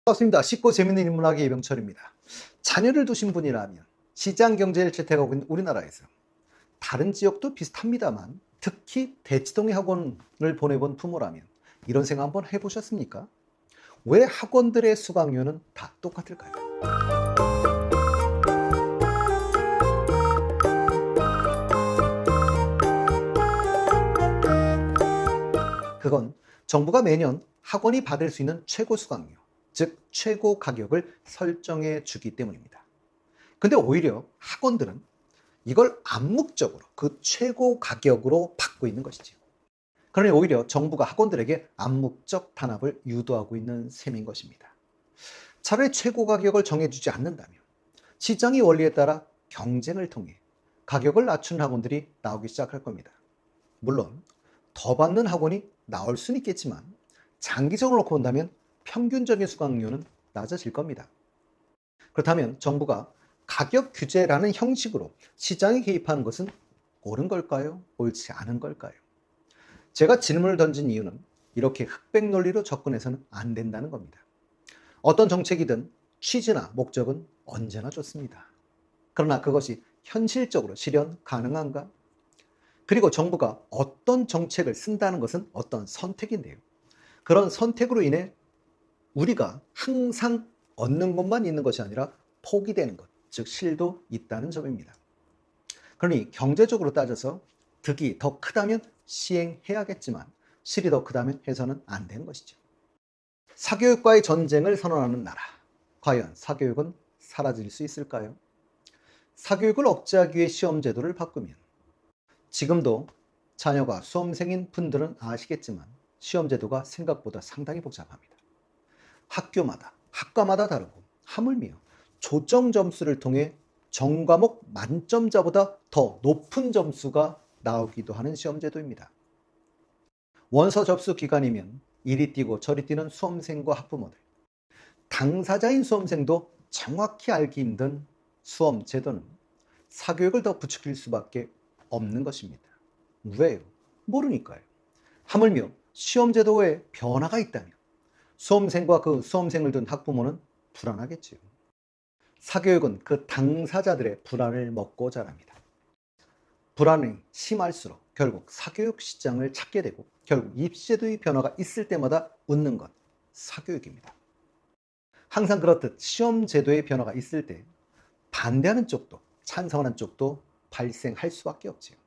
반갑습니다. 쉽고 재밌는 인문학의 이병철입니다. 자녀를 두신 분이라면 시장 경제를 채택하고 있는 우리나라에서 다른 지역도 비슷합니다만 특히 대치동에 학원을 보내본 부모라면 이런 생각 한번 해보셨습니까? 왜 학원들의 수강료는 다 똑같을까요? 그건 정부가 매년 학원이 받을 수 있는 최고 수강료, 즉 최고 가격을 설정해 주기 때문입니다. 근데 오히려 학원들은 이걸 암묵적으로 그 최고 가격으로 받고 있는 것이죠. 그러니 오히려 정부가 학원들에게 암묵적 단합을 유도하고 있는 셈인 것입니다. 차라리 최고 가격을 정해주지 않는다면 시장의 원리에 따라 경쟁을 통해 가격을 낮춘 학원들이 나오기 시작할 겁니다. 물론 더 받는 학원이 나올 수는 있겠지만 장기적으로 놓고 본다면 평균적인 수강료는 낮아질 겁니다. 그렇다면 정부가 가격 규제라는 형식으로 시장에 개입하는 것은 옳은 걸까요? 옳지 않은 걸까요? 제가 질문을 던진 이유는 이렇게 흑백 논리로 접근해서는 안 된다는 겁니다. 어떤 정책이든 취지나 목적은 언제나 좋습니다. 그러나 그것이 현실적으로 실현 가능한가? 그리고 정부가 어떤 정책을 쓴다는 것은 어떤 선택인데요. 그런 선택으로 인해 우리가 항상 얻는 것만 있는 것이 아니라 포기되는 것, 즉 실도 있다는 점입니다. 그러니 경제적으로 따져서 득이 더 크다면 시행해야겠지만 실이 더 크다면 해서는 안 되는 것이죠. 사교육과의 전쟁을 선언하는 나라. 과연 사교육은 사라질 수 있을까요? 사교육을 억제하기 위해 시험 제도를 바꾸면 지금도 자녀가 수험생인 분들은 아시겠지만 시험 제도가 생각보다 상당히 복잡합니다. 학교마다, 학과마다 다르고 하물며 조정 점수를 통해 전과목 만점자보다 더 높은 점수가 나오기도 하는 시험 제도입니다. 원서 접수 기간이면 이리 뛰고 저리 뛰는 수험생과 학부모들, 당사자인 수험생도 정확히 알기 힘든 수험 제도는 사교육을 더 부추길 수밖에 없는 것입니다. 왜요? 모르니까요. 하물며 시험 제도에 변화가 있다면 수험생과 그 수험생을 둔 학부모는 불안하겠지요. 사교육은 그 당사자들의 불안을 먹고 자랍니다. 불안이 심할수록 결국 사교육 시장을 찾게 되고 결국 입시제도의 변화가 있을 때마다 웃는 것, 사교육입니다. 항상 그렇듯 시험 제도의 변화가 있을 때 반대하는 쪽도 찬성하는 쪽도 발생할 수밖에 없지요.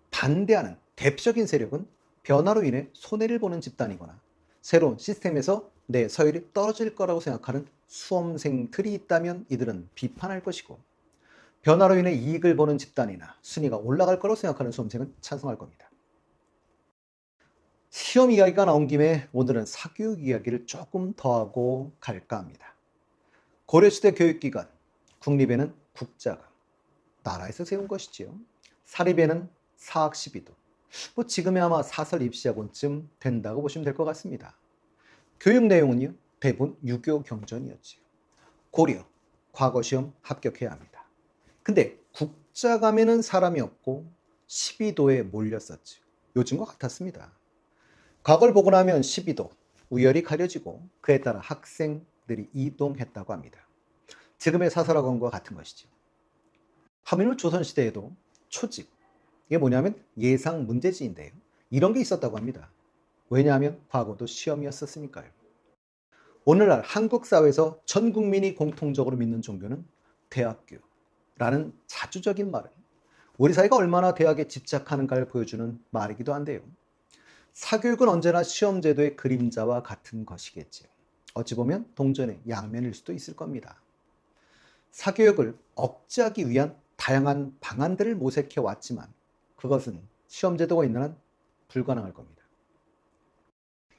반대하는 대표적인 세력은 변화로 인해 손해를 보는 집단이거나 새로운 시스템에서 내 서열이 떨어질 거라고 생각하는 수험생들이 있다면 이들은 비판할 것이고 변화로 인해 이익을 보는 집단이나 순위가 올라갈 거라고 생각하는 수험생은 찬성할 겁니다. 시험 이야기가 나온 김에 오늘은 사교육 이야기를 조금 더 하고 갈까 합니다. 고려시대 교육기관, 국립에는 국자가 나라에서 세운 것이지요. 사립에는 사학 시비도, 지금에 아마 사설 입시학원쯤 된다고 보시면 될 것 같습니다. 교육 내용은요, 대부분 유교 경전이었지요. 고려, 과거 시험 합격해야 합니다. 근데 국자감에는 사람이 없고 12도에 몰렸었죠. 요즘과 같았습니다. 과거를 보고 나면 12도, 우열이 가려지고 그에 따라 학생들이 이동했다고 합니다. 지금의 사설학원과 같은 것이죠. 하물며 조선시대에도 초집, 이게 뭐냐면 예상 문제지인데요. 이런 게 있었다고 합니다. 왜냐하면 과거도 시험이었었으니까요. 오늘날 한국 사회에서 전 국민이 공통적으로 믿는 종교는 대학교라는 자주적인 말은 우리 사회가 얼마나 대학에 집착하는가를 보여주는 말이기도 한데요. 사교육은 언제나 시험제도의 그림자와 같은 것이겠지요. 어찌 보면 동전의 양면일 수도 있을 겁니다. 사교육을 억제하기 위한 다양한 방안들을 모색해 왔지만 그것은 시험제도가 있는 한 불가능할 겁니다.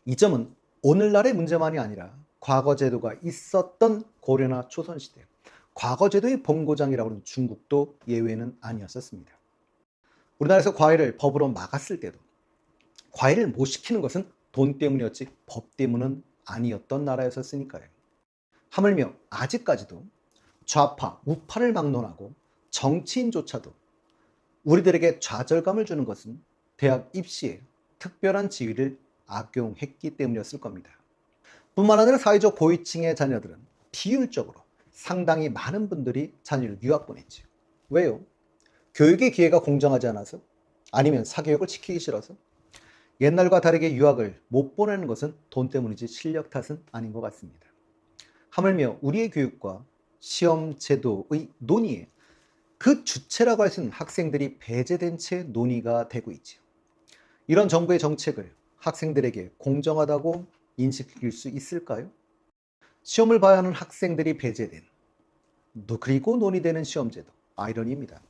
이 점은 오늘날의 문제만이 아니라 과거 제도가 있었던 고려나 조선시대, 과거 제도의 본고장이라고 하는 중국도 예외는 아니었었습니다. 우리나라에서 과외를 법으로 막았을 때도 과외를 못 시키는 것은 돈 때문이었지 법 때문은 아니었던 나라였었으니까요. 하물며 아직까지도 좌파, 우파를 막론하고 정치인조차도 우리들에게 좌절감을 주는 것은 대학 입시에 특별한 지위를 악용했기 때문이었을 겁니다. 뿐만 아니라 사회적 고위층의 자녀들은 비율적으로 상당히 많은 분들이 자녀를 유학 보냈죠. 왜요? 교육의 기회가 공정하지 않아서? 아니면 사교육을 시키기 싫어서? 옛날과 다르게 유학을 못 보내는 것은 돈 때문이지 실력 탓은 아닌 것 같습니다. 하물며 우리의 교육과 시험 제도의 논의에 그 주체라고 할 수 있는 학생들이 배제된 채 논의가 되고 있죠. 이런 정부의 정책을 학생들에게 공정하다고 인식시킬 수 있을까요? 시험을 봐야 하는 학생들이 배제된, 그리고 논의되는 시험제도, 아이러니입니다.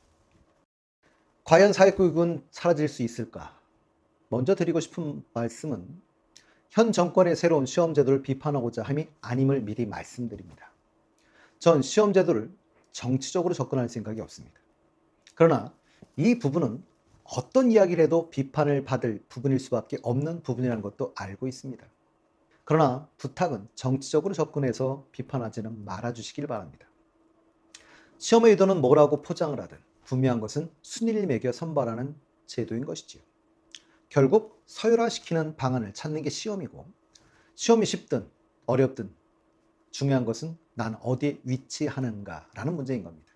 과연 사회교육은 사라질 수 있을까? 먼저 드리고 싶은 말씀은 현 정권의 새로운 시험제도를 비판하고자 함이 아님을 미리 말씀드립니다. 전 시험제도를 정치적으로 접근할 생각이 없습니다. 그러나 이 부분은 어떤 이야기를 해도 비판을 받을 부분일 수밖에 없는 부분이라는 것도 알고 있습니다. 그러나 부탁은 정치적으로 접근해서 비판하지는 말아주시길 바랍니다. 시험의 의도는 뭐라고 포장을 하든 분명한 것은 순위를 매겨 선발하는 제도인 것이지요. 결국 서열화시키는 방안을 찾는 게 시험이고, 시험이 쉽든 어렵든 중요한 것은 난 어디에 위치하는가라는 문제인 겁니다.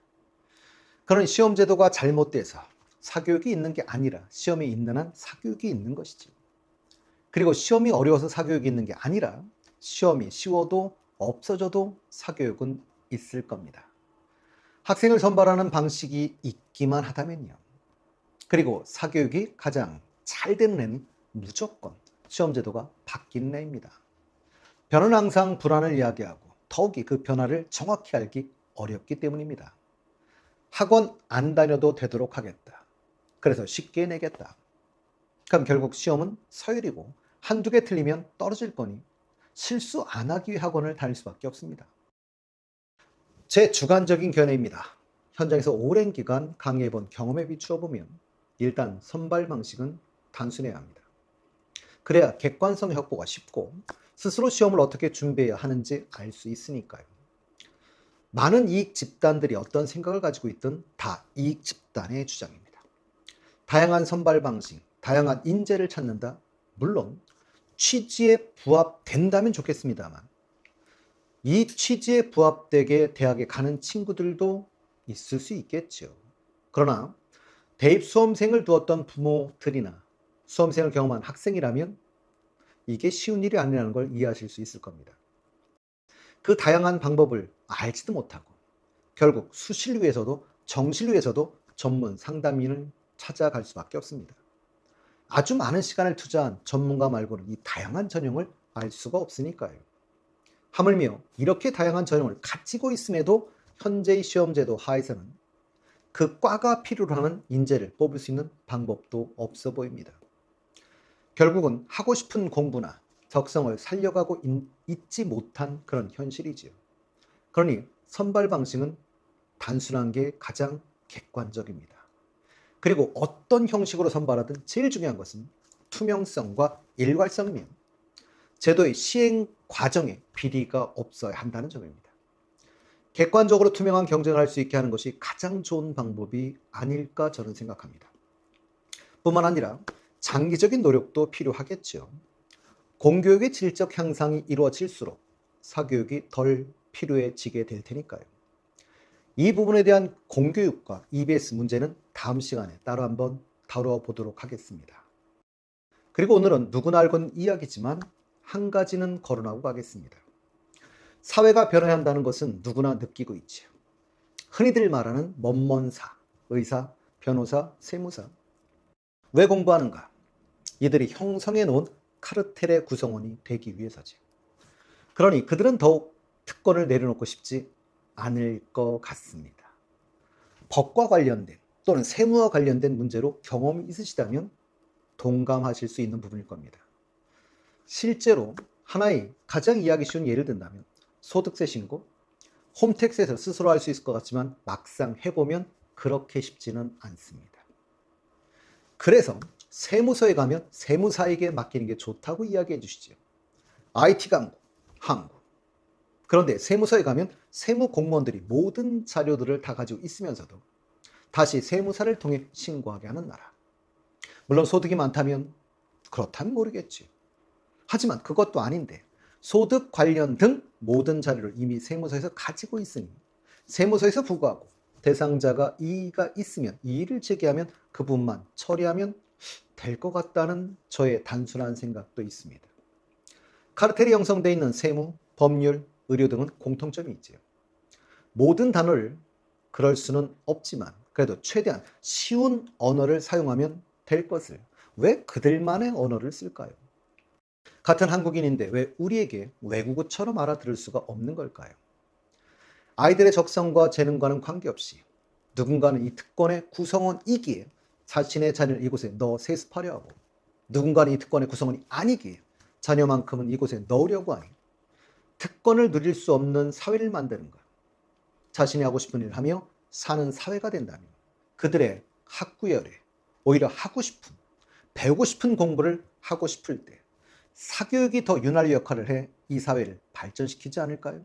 그런 시험 제도가 잘못돼서 사교육이 있는 게 아니라 시험이 있는 한 사교육이 있는 것이지. 그리고 시험이 어려워서 사교육이 있는 게 아니라 시험이 쉬워도 없어져도 사교육은 있을 겁니다. 학생을 선발하는 방식이 있기만 하다면요. 그리고 사교육이 가장 잘 되는 해는 무조건 시험 제도가 바뀌는 해입니다. 변화는 항상 불안을 이야기하고 더욱이 그 변화를 정확히 알기 어렵기 때문입니다. 학원 안 다녀도 되도록 하겠다. 그래서 쉽게 내겠다. 그럼 결국 시험은 서열이고 한두 개 틀리면 떨어질 거니 실수 안 하기 위해 학원을 다닐 수밖에 없습니다. 제 주관적인 견해입니다. 현장에서 오랜 기간 강의해본 경험에 비추어 보면 일단 선발 방식은 단순해야 합니다. 그래야 객관성 확보가 쉽고 스스로 시험을 어떻게 준비해야 하는지 알 수 있으니까요. 많은 이익 집단들이 어떤 생각을 가지고 있든 다 이익 집단의 주장입니다. 다양한 선발 방식, 다양한 인재를 찾는다. 물론 취지에 부합된다면 좋겠습니다만 이 취지에 부합되게 대학에 가는 친구들도 있을 수 있겠죠. 그러나 대입 수험생을 두었던 부모들이나 수험생을 경험한 학생이라면 이게 쉬운 일이 아니라는 걸 이해하실 수 있을 겁니다. 그 다양한 방법을 알지도 못하고 결국 수시를 위해서도 정시를 위해서도 전문 상담인을 찾아갈 수밖에 없습니다. 아주 많은 시간을 투자한 전문가 말고는 이 다양한 전형을 알 수가 없으니까요. 하물며 이렇게 다양한 전형을 가지고 있음에도 현재의 시험제도 하에서는 그 과가 필요로 하는 인재를 뽑을 수 있는 방법도 없어 보입니다. 결국은 하고 싶은 공부나 적성을 살려가고 있지 못한 그런 현실이지요. 그러니 선발 방식은 단순한 게 가장 객관적입니다. 그리고 어떤 형식으로 선발하든 제일 중요한 것은 투명성과 일괄성이며 제도의 시행 과정에 비리가 없어야 한다는 점입니다. 객관적으로 투명한 경쟁을 할 수 있게 하는 것이 가장 좋은 방법이 아닐까 저는 생각합니다. 뿐만 아니라 장기적인 노력도 필요하겠죠. 공교육의 질적 향상이 이루어질수록 사교육이 덜 필요해지게 될 테니까요. 이 부분에 대한 공교육과 EBS 문제는 다음 시간에 따로 한번 다뤄보도록 하겠습니다. 그리고 오늘은 누구나 알고 있는 이야기지만 한 가지는 거론하고 가겠습니다. 사회가 변해야 한다는 것은 누구나 느끼고 있죠. 흔히들 말하는 먼먼사, 의사, 변호사, 세무사. 왜 공부하는가? 이들이 형성해 놓은 카르텔의 구성원이 되기 위해서지. 그러니 그들은 더욱 특권을 내려놓고 싶지 않을 것 같습니다. 법과 관련된 또는 세무와 관련된 문제로 경험이 있으시다면 동감하실 수 있는 부분일 겁니다. 실제로 하나의 가장 이해하기 쉬운 예를 든다면 소득세 신고, 홈택스에서 스스로 할 수 있을 것 같지만 막상 해보면 그렇게 쉽지는 않습니다. 그래서 세무서에 가면 세무사에게 맡기는 게 좋다고 이야기해 주시죠. IT 강국, 한국. 그런데 세무서에 가면 세무 공무원들이 모든 자료들을 다 가지고 있으면서도 다시 세무사를 통해 신고하게 하는 나라. 물론 소득이 많다면 그렇다면 모르겠지. 하지만 그것도 아닌데 소득 관련 등 모든 자료를 이미 세무서에서 가지고 있으니 세무서에서 부과하고 대상자가 이의가 있으면 이의를 제기하면 그 부분만 처리하면 될 것 같다는 저의 단순한 생각도 있습니다. 카르텔이 형성되어 있는 세무, 법률, 의료 등은 공통점이 있지요. 모든 단어를 그럴 수는 없지만 그래도 최대한 쉬운 언어를 사용하면 될 것을 왜 그들만의 언어를 쓸까요? 같은 한국인인데 왜 우리에게 외국어처럼 알아들을 수가 없는 걸까요? 아이들의 적성과 재능과는 관계없이 누군가는 이 특권의 구성원이기에 자신의 자녀를 이곳에 넣어 세습하려 하고 누군가는 이 특권의 구성원이 아니기에 자녀만큼은 이곳에 넣으려고 하니 특권을 누릴 수 없는 사회를 만드는 것, 자신이 하고 싶은 일을 하며 사는 사회가 된다면 그들의 학구열에 오히려 하고 싶은, 배우고 싶은 공부를 하고 싶을 때 사교육이 더 윤활유 역할을 해 이 사회를 발전시키지 않을까요?